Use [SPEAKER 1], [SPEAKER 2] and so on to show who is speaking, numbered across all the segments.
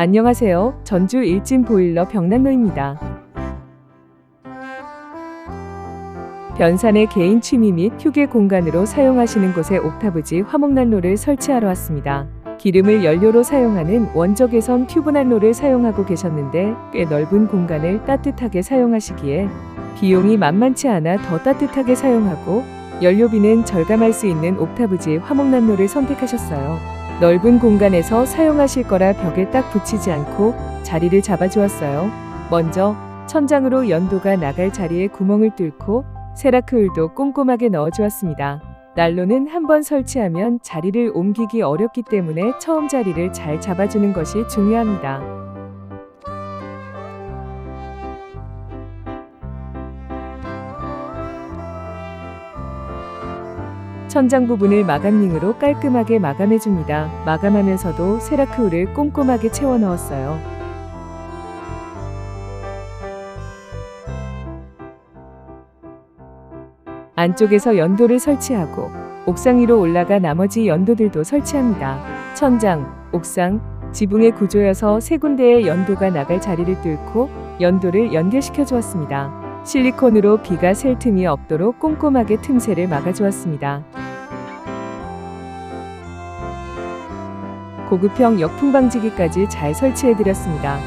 [SPEAKER 1] 안녕하세요. 전주 일진 보일러 벽난로입니다. 변산의 개인 취미 및 휴게 공간으로 사용하시는 곳에 옥타브지 화목난로를 설치하러 왔습니다. 기름을 연료로 사용하는 원적외선 튜브난로를 사용하고 계셨는데 꽤 넓은 공간을 따뜻하게 사용하시기에 비용이 만만치 않아 더 따뜻하게 사용하고 연료비는 절감할 수 있는 옥타브지 화목난로를 선택하셨어요. 넓은 공간에서 사용하실 거라 벽에 딱 붙이지 않고 자리를 잡아주었어요. 먼저 천장으로 연도가 나갈 자리에 구멍을 뚫고 세라크울도 꼼꼼하게 넣어주었습니다. 난로는 한번 설치하면 자리를 옮기기 어렵기 때문에 처음 자리를 잘 잡아주는 것이 중요합니다. 천장 부분을 마감링으로 깔끔하게 마감해줍니다. 마감하면서도 세라크울을 꼼꼼하게 채워 넣었어요. 안쪽에서 연도를 설치하고 옥상 위로 올라가 나머지 연도들도 설치합니다. 천장, 옥상, 지붕의 구조여서 세 군데의 연도가 나갈 자리를 뚫고 연도를 연결시켜 주었습니다. 실리콘으로 비가 셀 틈이 없도록 꼼꼼하게 틈새를 막아주었습니다. 고급형 역풍 방지기까지 잘 설치해드렸습니다.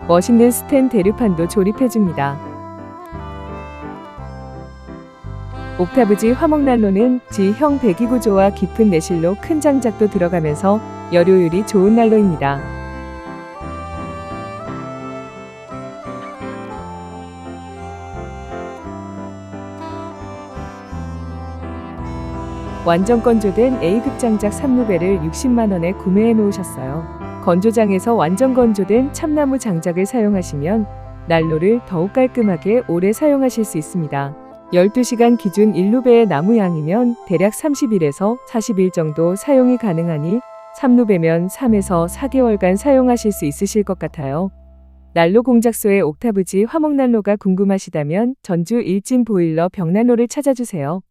[SPEAKER 1] 멋있는 스텐 대류판도 조립해줍니다. 옥타브지 화목난로는 G형 배기 구조와 깊은 내실로 큰 장작도 들어가면서 열효율이 좋은 난로입니다. 완전 건조된 A급 장작 3루배를 60만원에 구매해 놓으셨어요. 건조장에서 완전 건조된 참나무 장작을 사용하시면 난로를 더욱 깔끔하게 오래 사용하실 수 있습니다. 12시간 기준 1루배의 나무 양이면 대략 30일에서 40일 정도 사용이 가능하니 3루배면 3에서 4개월간 사용하실 수 있으실 것 같아요. 난로 공작소의 옥타브지 화목난로가 궁금하시다면 전주 일진 보일러 벽난로를 찾아주세요.